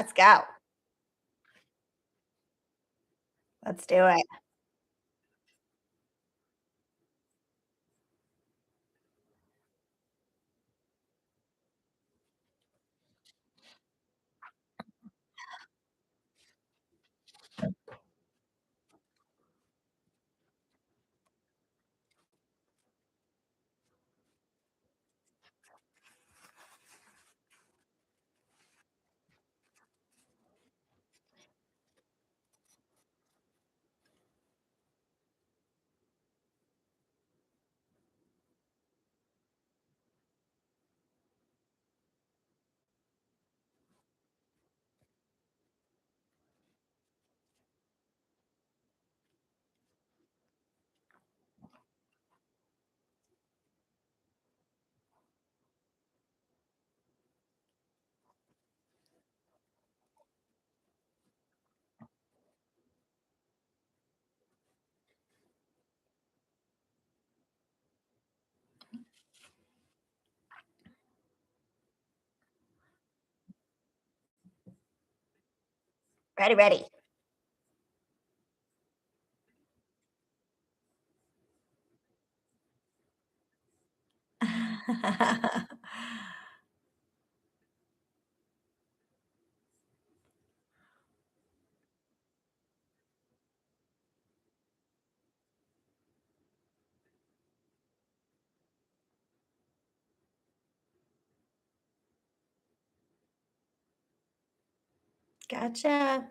Let's go. Let's do it. Ready, ready. Gotcha.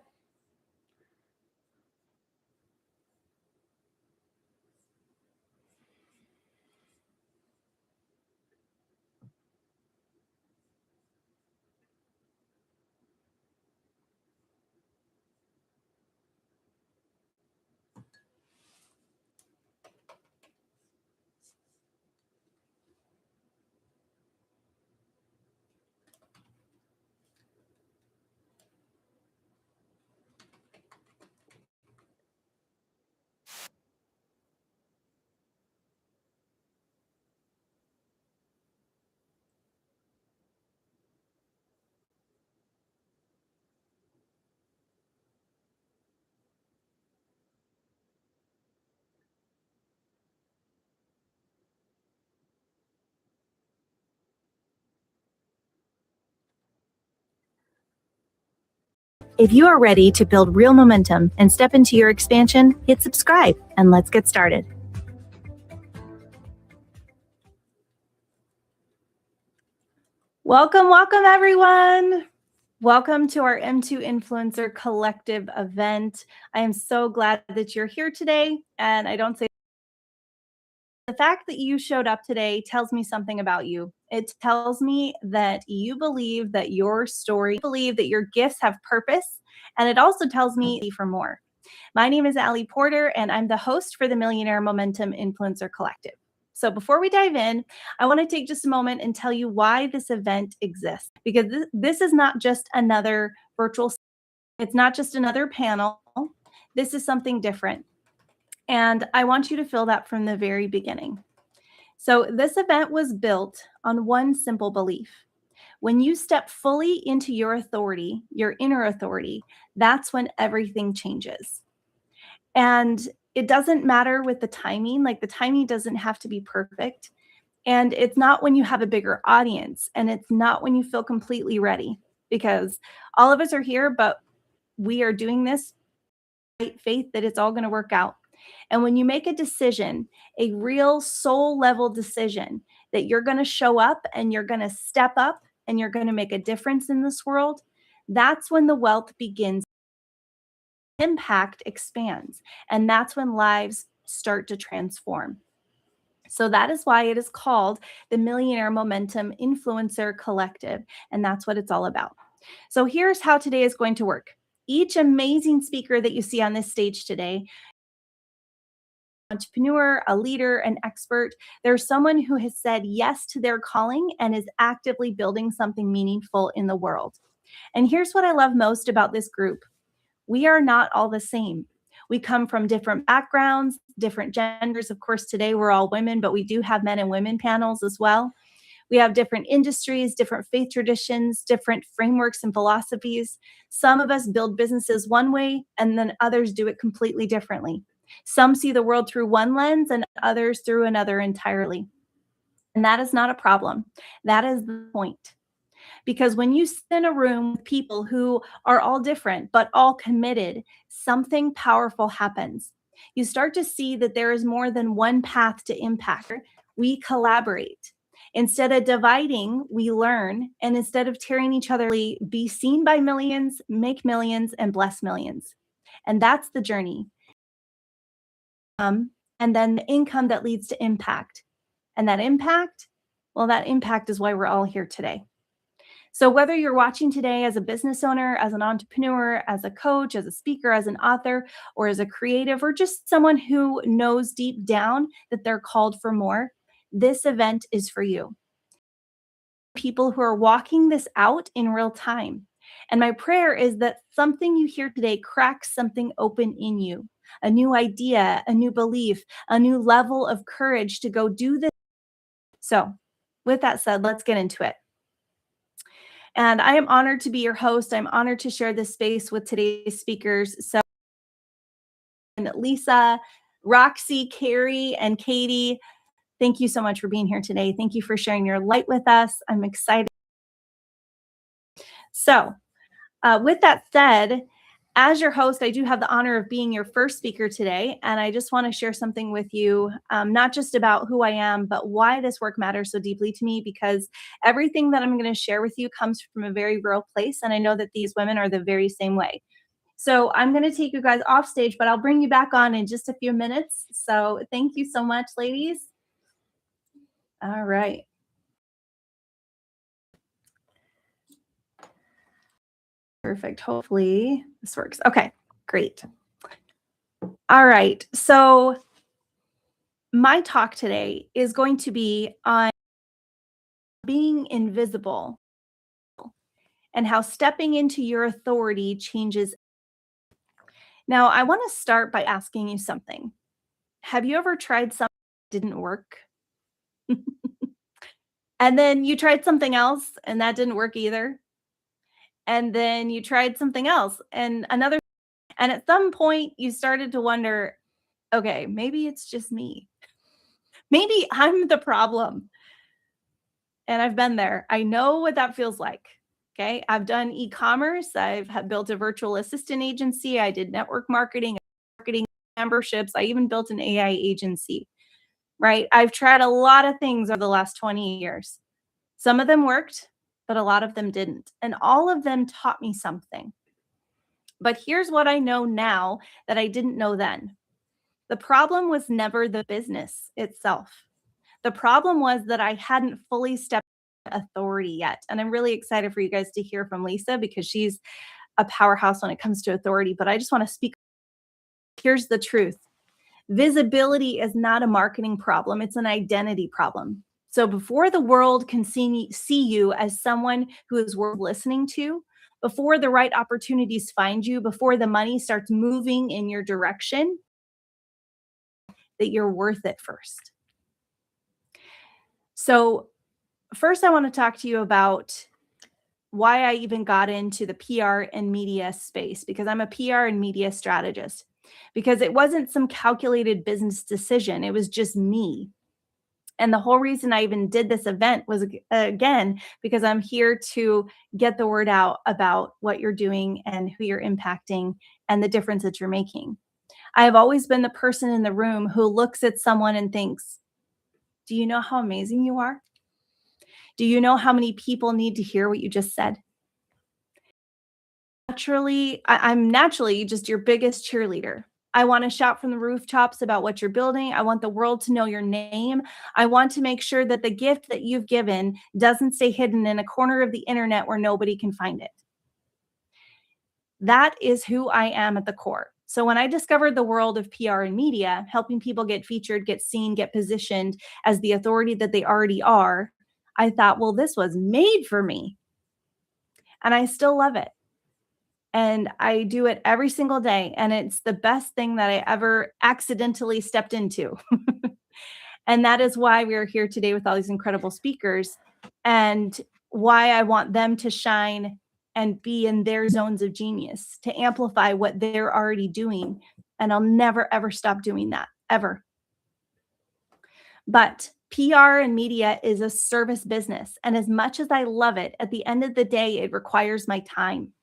If you are ready to build real momentum and step into your expansion, hit subscribe and let's get started. Welcome, welcome everyone. Welcome to our M2 Influencer Collective event. I am so glad that you're here today, and I don't say the fact that you showed up today tells me something about you. It tells me that you believe that your story, believe that your gifts have purpose, and it also tells me for more. My name is Allie Porter, and I'm the host for the Millionaire Momentum Influencer Collective. So before we dive in, I want to take just a moment and tell you why this event exists, because this is not just another virtual, it's not just another panel. This is something different. And I want you to feel that from the very beginning. So this event was built on one simple belief. When you step fully into your authority, your inner authority, that's when everything changes. And it doesn't matter with the timing, like the timing doesn't have to be perfect. And it's not when you have a bigger audience, and it's not when you feel completely ready, because all of us are here, but we are doing this with faith that it's all going to work out. And when you make a decision, a real soul level decision that you're going to show up and you're going to step up and you're going to make a difference in this world, that's when the wealth begins. Impact expands, and that's when lives start to transform. So that is why it is called the Millionaire Momentum Influencer Collective, and that's what it's all about. So here's how today is going to work. Each amazing speaker that you see on this stage today, entrepreneur, a leader, an expert, there's someone who has said yes to their calling and is actively building something meaningful in the world. And here's what I love most about this group. We are not all the same. We come from different backgrounds, different genders. Of course, today we're all women, but we do have men and women panels as well. We have different industries, different faith traditions, different frameworks and philosophies. Some of us build businesses one way, and then others do it completely differently. Some see the world through one lens and others through another entirely. And that is not a problem. That is the point. Because when you sit in a room with people who are all different, but all committed, something powerful happens. You start to see that there is more than one path to impact. We collaborate. Instead of dividing, we learn. And instead of tearing each other, be seen by millions, make millions, and bless millions. And that's the journey. And then the income that leads to impact. And that impact, well, that impact is why we're all here today. So whether you're watching today as a business owner, as an entrepreneur, as a coach, as a speaker, as an author, or as a creative, or just someone who knows deep down that they're called for more, this event is for you. People who are walking this out in real time. And my prayer is that something you hear today cracks something open in you, a new idea, a new belief, a new level of courage to go do this. So with that said, let's get into it. And I am honored to be your host. I'm honored to share this space with today's speakers. So Lisa, Roxy, Carrie, and Katie, thank you so much for being here today. Thank you for sharing your light with us. I'm excited. So with that said, as your host, I do have the honor of being your first speaker today. And I just want to share something with you, not just about who I am, but why this work matters so deeply to me, because everything that I'm going to share with you comes from a very real place. And I know that these women are the very same way. So I'm going to take you guys off stage, but I'll bring you back on in just a few minutes. So thank you so much, ladies. All right. Perfect. Hopefully this works. Okay, great. All right. So my talk today is going to be on being invisible and how stepping into your authority changes. Now, I want to start by asking you something. Have you ever tried something that didn't work? And then you tried something else and that didn't work either? And then you tried something else and another, and at some point you started to wonder, okay, maybe it's just me. Maybe I'm the problem. And I've been there. I know what that feels like. Okay. I've done e-commerce. I've built a virtual assistant agency. I did network marketing, memberships. I even built an AI agency, right? I've tried a lot of things over the last 20 years. Some of them worked, but a lot of them didn't. And all of them taught me something. But here's what I know now that I didn't know then. The problem was never the business itself. The problem was that I hadn't fully stepped into authority yet. And I'm really excited for you guys to hear from Lisa because she's a powerhouse when it comes to authority. But I just want to speak. Here's the truth. Visibility is not a marketing problem. It's an identity problem. So before the world can see you as someone who is worth listening to, before the right opportunities find you, before the money starts moving in your direction, that you're worth it first. So first, I want to talk to you about why I even got into the PR and media space, because I'm a PR and media strategist, because it wasn't some calculated business decision. It was just me. And the whole reason I even did this event was, again, because I'm here to get the word out about what you're doing and who you're impacting and the difference that you're making. I have always been the person in the room who looks at someone and thinks, do you know how amazing you are? Do you know how many people need to hear what you just said? I'm naturally just your biggest cheerleader. I want to shout from the rooftops about what you're building. I want the world to know your name. I want to make sure that the gift that you've given doesn't stay hidden in a corner of the internet where nobody can find it. That is who I am at the core. So when I discovered the world of PR and media, helping people get featured, get seen, get positioned as the authority that they already are, I thought, well, this was made for me. And I still love it. And I do it every single day. And it's the best thing that I ever accidentally stepped into. And that is why we are here today with all these incredible speakers, and why I want them to shine and be in their zones of genius, to amplify what they're already doing. And I'll never, ever stop doing that, ever. But PR and media is a service business. And as much as I love it, at the end of the day, it requires my time,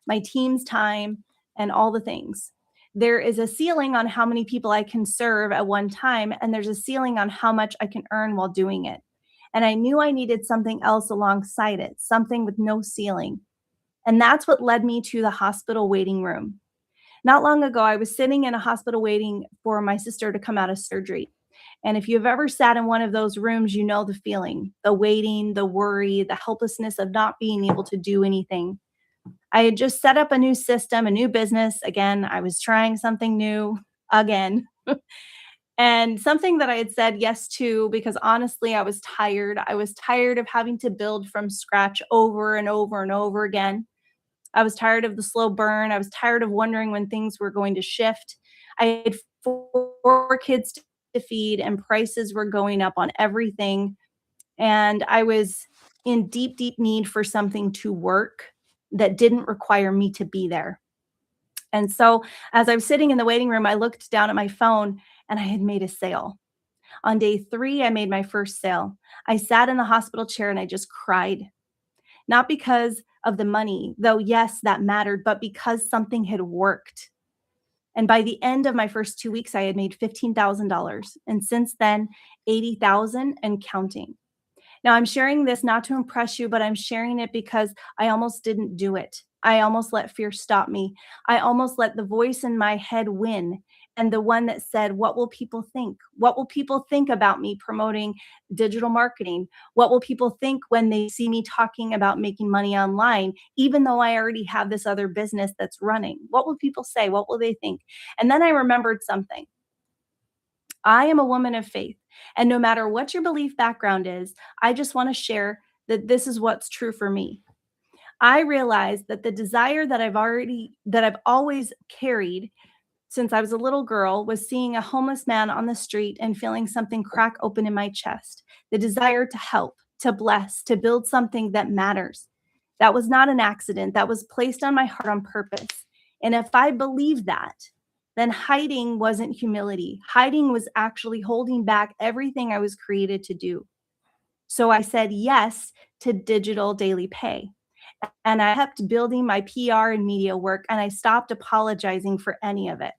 my team's time, and all the things. There is a ceiling on how many people I can serve at one time, and there's a ceiling on how much I can earn while doing it. And I knew I needed something else alongside it, something with no ceiling. And that's what led me to the hospital waiting room. Not long ago, I was sitting in a hospital waiting for my sister to come out of surgery. And if you've ever sat in one of those rooms, you know the feeling, the waiting, the worry, the helplessness of not being able to do anything. I had just set up a new system, a new business. Again, I was trying something new again. And something that I had said yes to because honestly, I was tired. I was tired of having to build from scratch over and over and over again. I was tired of the slow burn. I was tired of wondering when things were going to shift. I had 4 kids to feed, and prices were going up on everything. And I was in deep, deep need for something to work that didn't require me to be there. And so as I was sitting in the waiting room, I looked down at my phone and I had made a sale. On day 3, I made my first sale. I sat in the hospital chair and I just cried, not because of the money, though, yes, that mattered, but because something had worked. And by the end of my first 2 weeks, I had made $15,000. And since then, 80,000 and counting. Now, I'm sharing this not to impress you, but I'm sharing it because I almost didn't do it. I almost let fear stop me. I almost let the voice in my head win. And the one that said, what will people think? What will people think about me promoting digital marketing? What will people think when they see me talking about making money online, even though I already have this other business that's running? What will people say? What will they think? And then I remembered something. I am a woman of faith. And no matter what your belief background is, I just want to share that this is what's true for me. I realized that the desire that I've always carried since I was a little girl was seeing a homeless man on the street and feeling something crack open in my chest. The desire to help, to bless, to build something that matters. That was not an accident. That was placed on my heart on purpose. And if I believe that, then hiding wasn't humility. Hiding was actually holding back everything I was created to do. So I said yes to digital daily pay. And I kept building my PR and media work, and I stopped apologizing for any of it.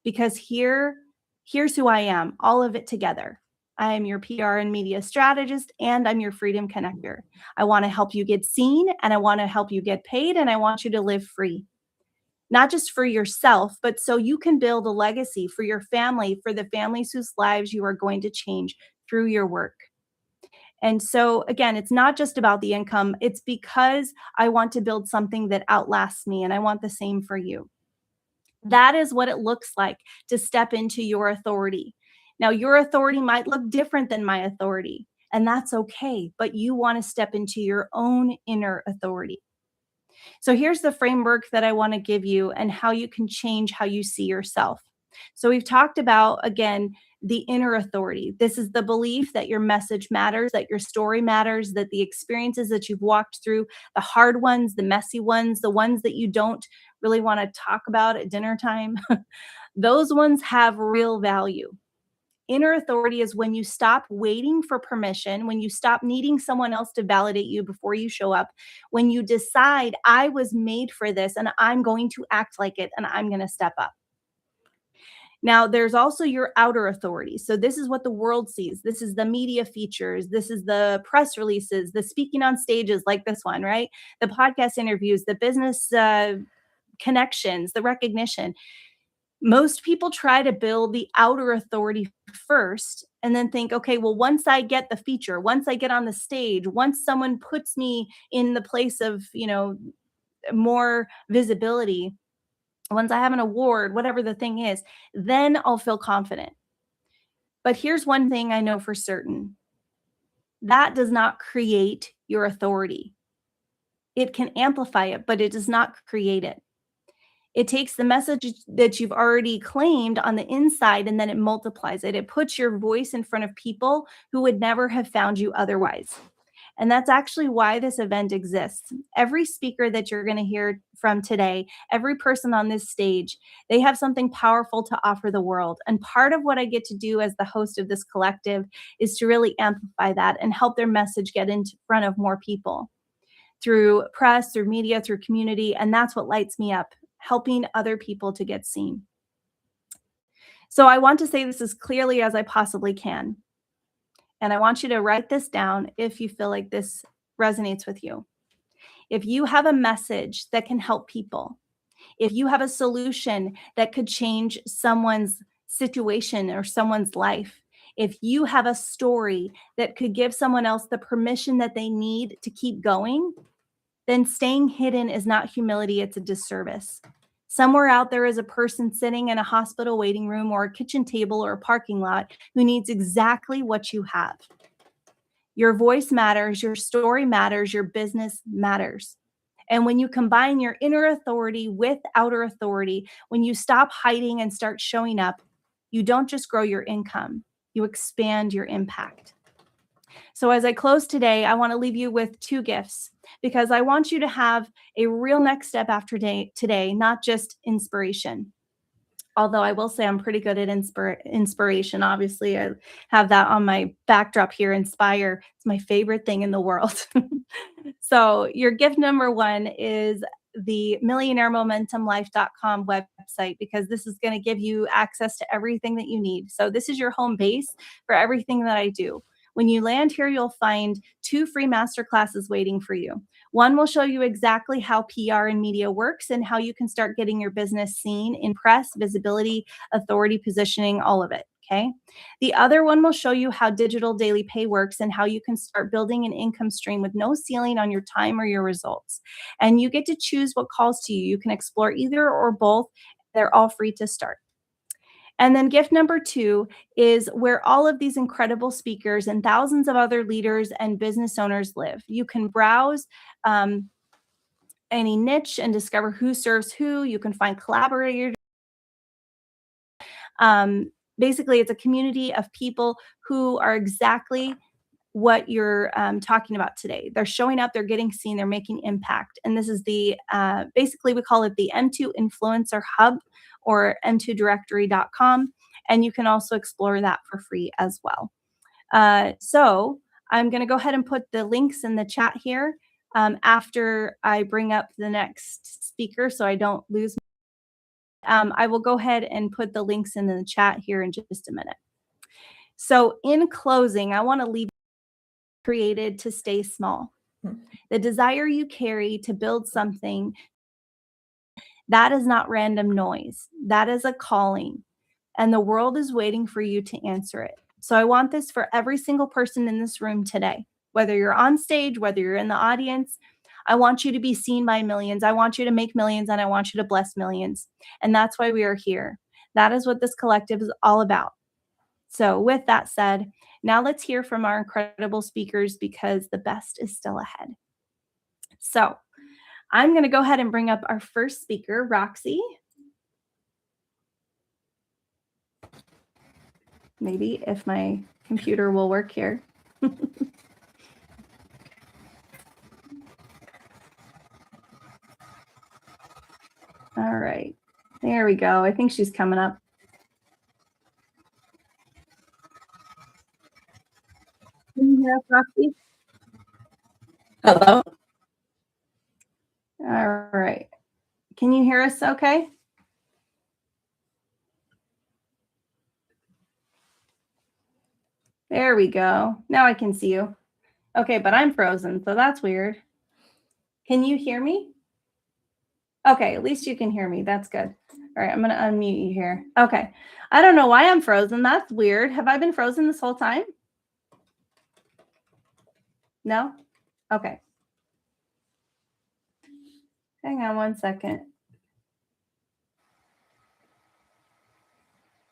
Because here's who I am, all of it together. I am your PR and media strategist, and I'm your freedom connector. I want to help you get seen, and I want to help you get paid, and I want you to live free. Not just for yourself, but so you can build a legacy for your family, for the families whose lives you are going to change through your work. And so, again, it's not just about the income. It's because I want to build something that outlasts me, and I want the same for you. That is what it looks like to step into your authority. Now, your authority might look different than my authority, and that's okay, but you want to step into your own inner authority. So here's the framework that I want to give you and how you can change how you see yourself. So we've talked about, again, the inner authority. This is the belief that your message matters, that your story matters, that the experiences that you've walked through, the hard ones, the messy ones, the ones that you don't really want to talk about at dinner time, those ones have real value. Inner authority is when you stop waiting for permission, when you stop needing someone else to validate you before you show up, when you decide, I was made for this and I'm going to act like it and I'm going to step up. Now, there's also your outer authority. So, this is what the world sees. This is the media features. This is the press releases, the speaking on stages like this one, right? The podcast interviews, the business connections, the recognition. Most people try to build the outer authority first and then think, okay, well, once I get the feature, once I get on the stage, once someone puts me in the place of, more visibility, once I have an award, whatever the thing is, then I'll feel confident. But here's one thing I know for certain. That does not create your authority. It can amplify it, but it does not create it. It takes the message that you've already claimed on the inside and then it multiplies it. It puts your voice in front of people who would never have found you otherwise. And that's actually why this event exists. Every speaker that you're going to hear from today, every person on this stage, they have something powerful to offer the world. And part of what I get to do as the host of this collective is to really amplify that and help their message get in front of more people through press, through media, through community. And that's what lights me up, helping other people to get seen. So I want to say this as clearly as I possibly can. And I want you to write this down if you feel like this resonates with you. If you have a message that can help people, if you have a solution that could change someone's situation or someone's life, if you have a story that could give someone else the permission that they need to keep going, then staying hidden is not humility, it's a disservice. Somewhere out there is a person sitting in a hospital waiting room or a kitchen table or a parking lot who needs exactly what you have. Your voice matters, your story matters, your business matters. And when you combine your inner authority with outer authority, when you stop hiding and start showing up, you don't just grow your income, you expand your impact. So as I close today, I want to leave you with two gifts because I want you to have a real next step after today, not just inspiration. Although I will say I'm pretty good at inspiration. Obviously, I have that on my backdrop here, inspire. It's my favorite thing in the world. So your gift number one is the millionairemomentumlife.com website, because this is going to give you access to everything that you need. So this is your home base for everything that I do. When you land here, you'll find 2 free masterclasses waiting for you. One will show you exactly how PR and media works and how you can start getting your business seen in press, visibility, authority, positioning, all of it. Okay. The other one will show you how digital daily pay works and how you can start building an income stream with no ceiling on your time or your results. And you get to choose what calls to you. You can explore either or both. They're all free to start. And then gift number 2 is where all of these incredible speakers and thousands of other leaders and business owners live. You can browse any niche and discover who serves who. You can find collaborators. Basically, it's a community of people who are exactly what you're talking about today. They're showing up, they're getting seen, they're making impact. And this is the, basically we call it the M2 Influencer Hub or m2directory.com. And you can also explore that for free as well. So I'm going to go ahead and put the links in the chat here after I bring up the next speaker so I don't lose. I will go ahead and put the links in the chat here in just a minute. So in closing, I want to leave created to stay small. The desire you carry to build something, that is not random noise. That is a calling. And the world is waiting for you to answer it. So I want this for every single person in this room today, whether you're on stage, whether you're in the audience. I want you to be seen by millions. I want you to make millions, and I want you to bless millions. And that's why we are here. That is what this collective is all about. So with that said, now let's hear from our incredible speakers because the best is still ahead. So I'm going to go ahead and bring up our first speaker, Roxy. Maybe if my computer will work here. All right, there we go. I think she's coming up. Can you hear us, Roxy? Hello? All right. Can you hear us okay? There we go. Now I can see you. Okay, but I'm frozen, so that's weird. Can you hear me? Okay, at least you can hear me. That's good. All right, I'm going to unmute you here. Okay. I don't know why I'm frozen. That's weird. Have I been frozen this whole time? No? Okay. Hang on one second.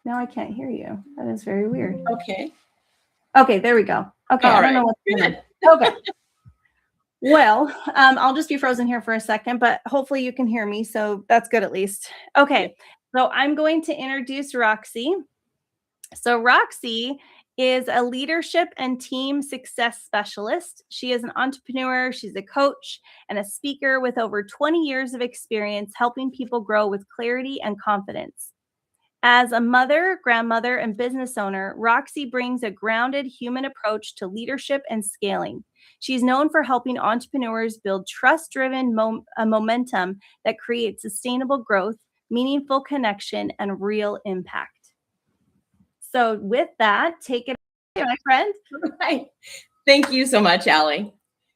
Now I can't hear you. That is very weird. Okay. Okay, there we go. Okay, All I don't right. know what's going on. Okay. Well, I'll just be frozen here for a second, but hopefully you can hear me. So that's good at least. Okay. So I'm going to introduce Roxy. So Roxy is a leadership and team success specialist. She is an entrepreneur, she's a coach, and a speaker with over 20 years of experience helping people grow with clarity and confidence. As a mother, grandmother, and business owner, Roxy brings a grounded human approach to leadership and scaling. She's known for helping entrepreneurs build trust-driven momentum that creates sustainable growth, meaningful connection, and real impact. So with that, take it away, my friend. Right. Thank you so much, Allie.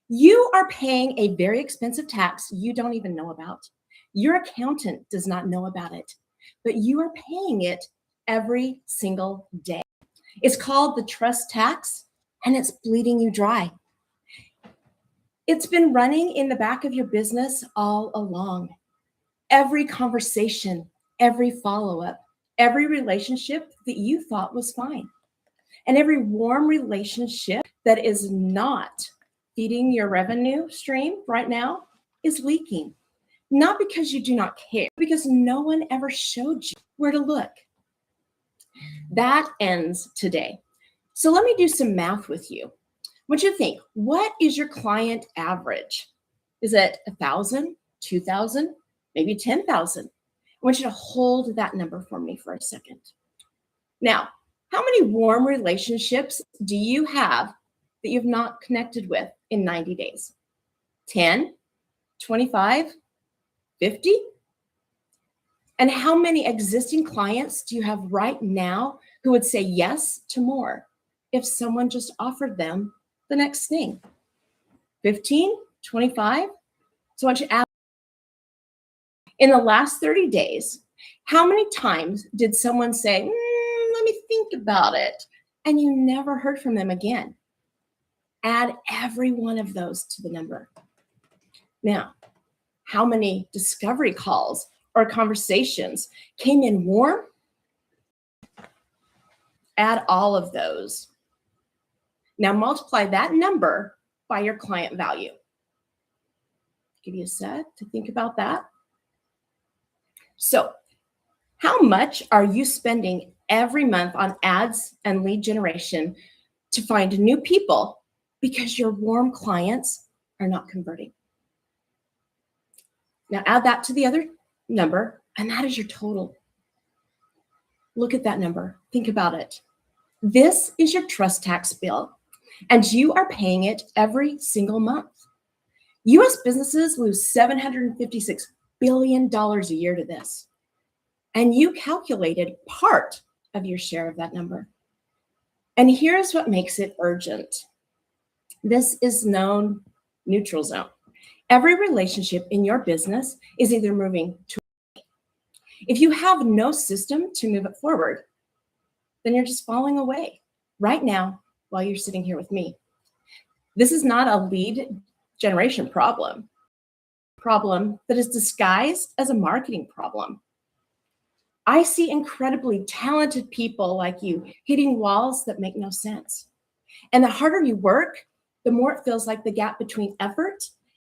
You are paying a very expensive tax you don't even know about. Your accountant does not know about it, but you are paying it every single day. It's called the trust tax, and it's bleeding you dry. It's been running in the back of your business all along. Every conversation, every follow-up, every relationship that you thought was fine, and every warm relationship that is not feeding your revenue stream right now is leaking. Not because you do not care, because no one ever showed you where to look. That ends today. So let me do some math with you. What you think? What is your client average? Is it 1,000, 2,000, maybe 10,000? I want you to hold that number for me for a second. Now, how many warm relationships do you have that you've not connected with in 90 days? 10, 25, 50? And how many existing clients do you have right now who would say yes to more if someone just offered them the next thing? 15, 25? So I want you to ask, in the last 30 days, how many times did someone say, let me think about it, and you never heard from them again? Add every one of those to the number. Now, how many discovery calls or conversations came in warm? Add all of those. Now multiply that number by your client value. Give you a sec to think about that. So, how much are you spending every month on ads and lead generation to find new people because your warm clients are not converting? Now add that to the other number, and that is your total. Look at that number. Think about it. This is your trust tax bill, and you are paying it every single month. U.S. businesses lose $756 billion a year to this, and you calculated part of your share of that number. And here's what makes it urgent. This is known neutral zone. Every relationship in your business is either moving to. If you have no system to move it forward, then you're just falling away right now while you're sitting here with me. This is not a lead generation problem that is disguised as a marketing problem. I see incredibly talented people like you hitting walls that make no sense. And the harder you work, the more it feels like the gap between effort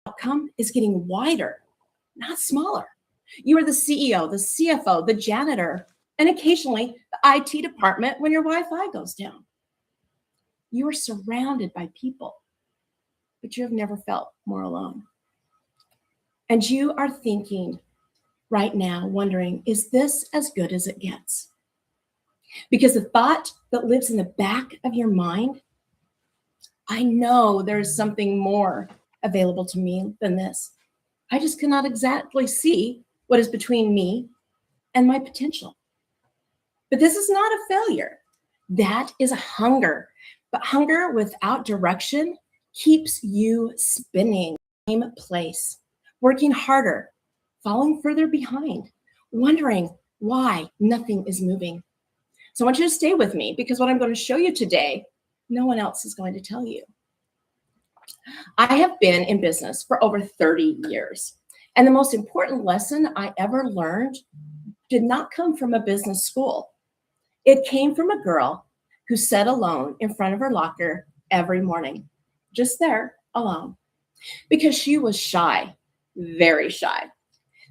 and outcome is getting wider, not smaller. You are the CEO, the CFO, the janitor, and occasionally the IT department when your Wi-Fi goes down. You are surrounded by people, but you have never felt more alone. And you are thinking right now, wondering, is this as good as it gets? Because the thought that lives in the back of your mind, I know there's something more available to me than this. I just cannot exactly see what is between me and my potential. But this is not a failure. That is a hunger. But hunger without direction keeps you spinning in the same place, working harder, falling further behind, wondering why nothing is moving. So I want you to stay with me, because what I'm going to show you today, no one else is going to tell you. I have been in business for over 30 years. And the most important lesson I ever learned did not come from a business school. It came from a girl who sat alone in front of her locker every morning, just there, alone, because she was shy, very shy.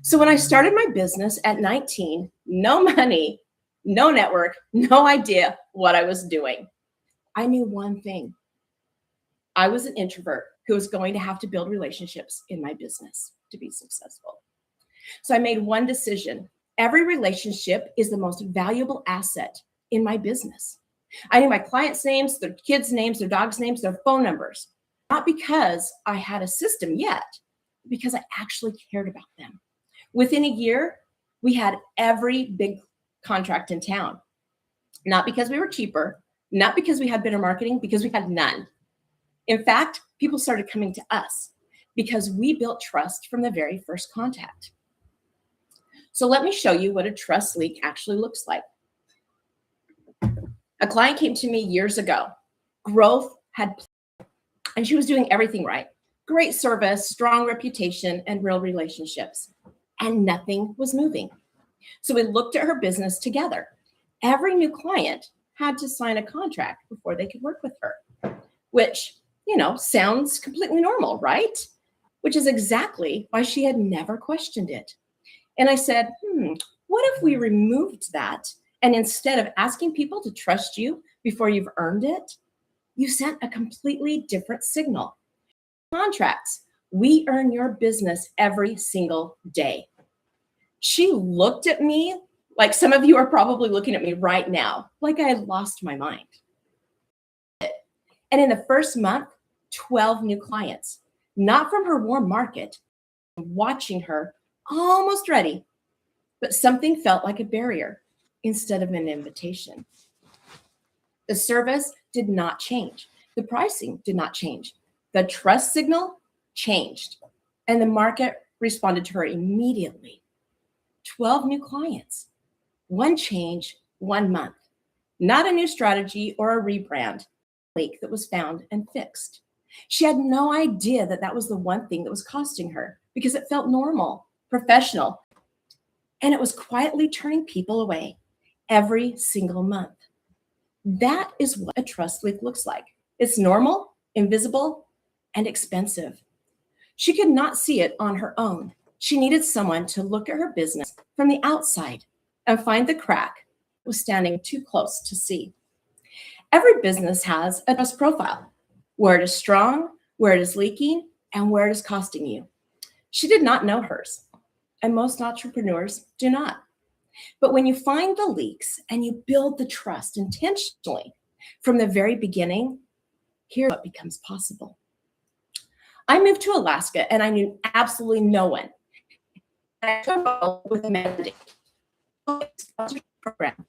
So when I started my business at 19, no money, no network, no idea what I was doing. I knew one thing. I was an introvert who was going to have to build relationships in my business to be successful. So I made one decision. Every relationship is the most valuable asset in my business. I knew my clients' names, their kids' names, their dogs' names, their phone numbers, not because I had a system yet, because I actually cared about them. Within a year, we had every big contract in town, not because we were cheaper, not because we had better marketing, because we had none. In fact, people started coming to us because we built trust from the very first contact. So let me show you what a trust leak actually looks like. A client came to me years ago. Growth had, and she was doing everything right. Great service, strong reputation, and real relationships. And nothing was moving. So we looked at her business together. Every new client had to sign a contract before they could work with her, which, sounds completely normal, right? Which is exactly why she had never questioned it. And I said, what if we removed that? And instead of asking people to trust you before you've earned it, you sent a completely different signal. Contracts, we earn your business every single day. She looked at me like some of you are probably looking at me right now, like I had lost my mind. And in the first month, 12 new clients, not from her warm market, watching her, almost ready, but something felt like a barrier instead of an invitation. The service did not change. The pricing did not change. The trust signal changed, and the market responded to her immediately. 12 new clients, one change, 1 month, not a new strategy or a rebrand, leak that was found and fixed. She had no idea that that was the one thing that was costing her because it felt normal, professional, and it was quietly turning people away every single month. That is what a trust leak looks like. It's normal, invisible, and expensive. She could not see it on her own. She needed someone to look at her business from the outside and find the crack that was standing too close to see. Every business has a trust profile, where it is strong, where it is leaking, and where it is costing you. She did not know hers, and most entrepreneurs do not. But when you find the leaks and you build the trust intentionally from the very beginning, here's what becomes possible. I moved to Alaska and I knew absolutely no one. I took a role with a mandate program